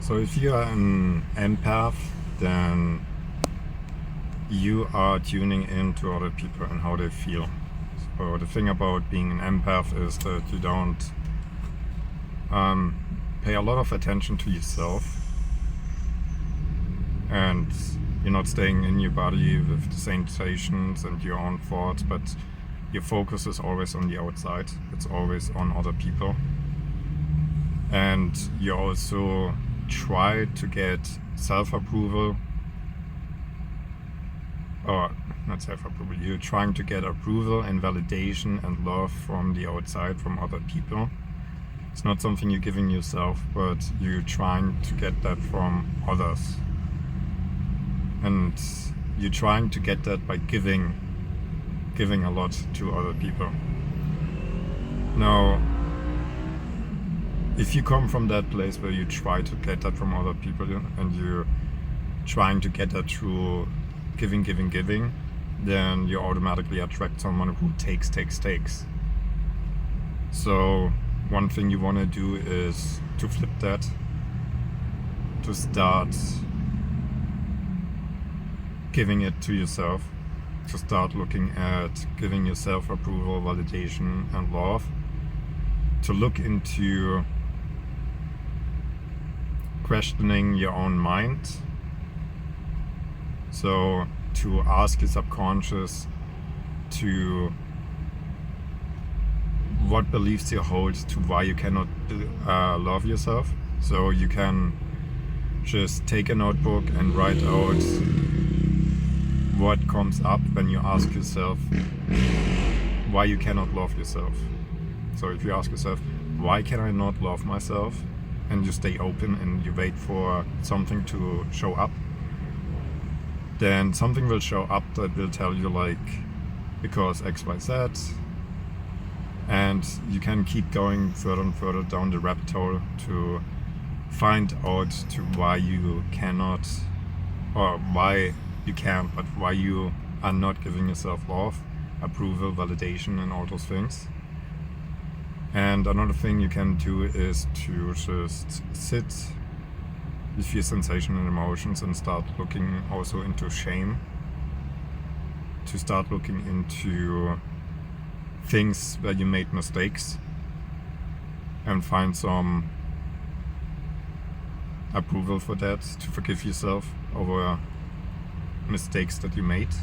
So if you are an empath, then you are tuning in to other people and how they feel. So the thing about being an empath is that you don't pay a lot of attention to yourself, and you're not staying in your body with the sensations and your own thoughts, but your focus is always on the outside. It's always on other people. And you also try to get self-approval, or not self-approval, you're trying to get approval and validation and love from the outside, from other people. It's not something you're giving yourself, but you're trying to get that from others. And you're trying to get that by giving a lot to other people. Now, if you come from that place where you try to get that from other people and you're trying to get that through giving, then you automatically attract someone who takes. So one thing you want to do is to flip that, to start giving it to yourself, to start looking at giving yourself approval, validation, and love, to look into questioning your own mind. So to ask your subconscious to what beliefs you hold to why you cannot love yourself. So you can just take a notebook and write out what comes up when you ask yourself why you cannot love yourself. So if you ask yourself, why can I not love myself? And you stay open and you wait for something to show up, then something will show up that will tell you like, because X, Y, Z. And you can keep going further and further down the rabbit hole to find out to why you cannot, or why you can, but why you are not giving yourself love, approval, validation, and all those things. And another thing you can do is to just sit with your sensation and emotions and start looking also into shame, to start looking into things where you made mistakes and find some approval for that, to forgive yourself over mistakes that you made,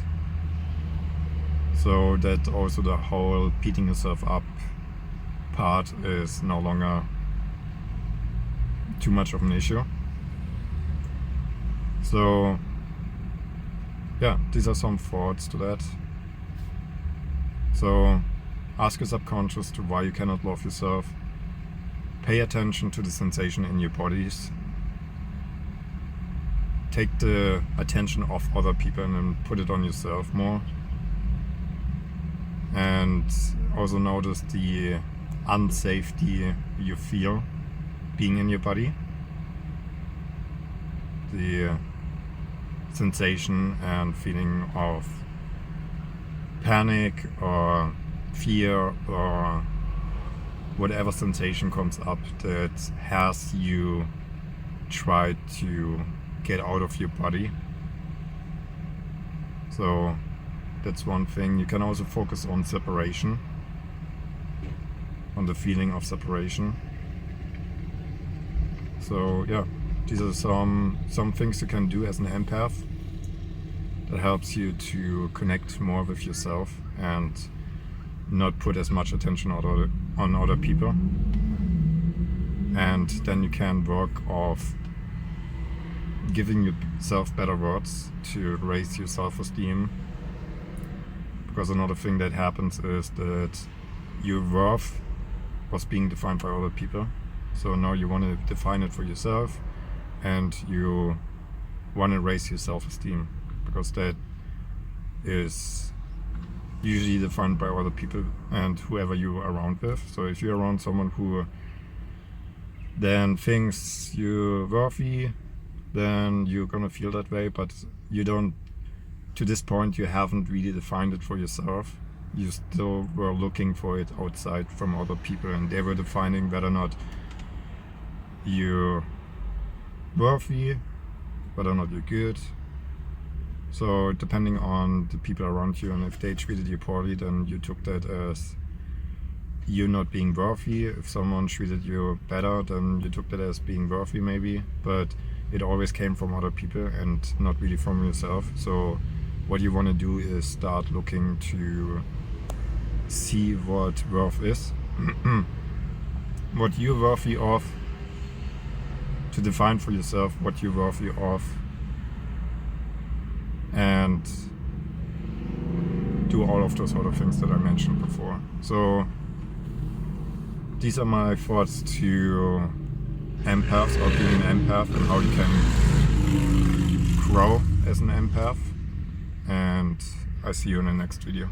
so that also the whole beating yourself up part is no longer too much of an issue. So yeah, these are some thoughts to that. So ask your subconscious to why you cannot love yourself. Pay attention to the sensation in your bodies. Take the attention off other people and then put it on yourself more. And also notice the unsafety you feel being in your body. The sensation and feeling of panic or fear or whatever sensation comes up that has you try to get out of your body. So that's one thing. You can also focus on separation, on the feeling of separation. So yeah, these are some things you can do as an empath that helps you to connect more with yourself and not put as much attention on other people. And then you can work off giving yourself better words to raise your self-esteem. Because another thing that happens is that your worth was being defined by other people. So now you want to define it for yourself, and you want to raise your self-esteem, because that is usually defined by other people and whoever you're around with. So if you're around someone who then thinks you're worthy, then you're gonna feel that way, but you don't, to this point you haven't really defined it for yourself. You still were looking for it outside from other people, and they were defining whether or not you worthy, whether or not you're good. So depending on the people around you, and if they treated you poorly, then you took that as you not being worthy. If someone treated you better, then you took that as being worthy maybe, but it always came from other people and not really from yourself. So what you want to do is start looking to see what worth is, what you're worthy of, to define for yourself what you're worthy of, and do all of those sort of things that I mentioned before. So these are my thoughts to empaths, or being an empath, and how you can grow as an empath. And I see you in the next video.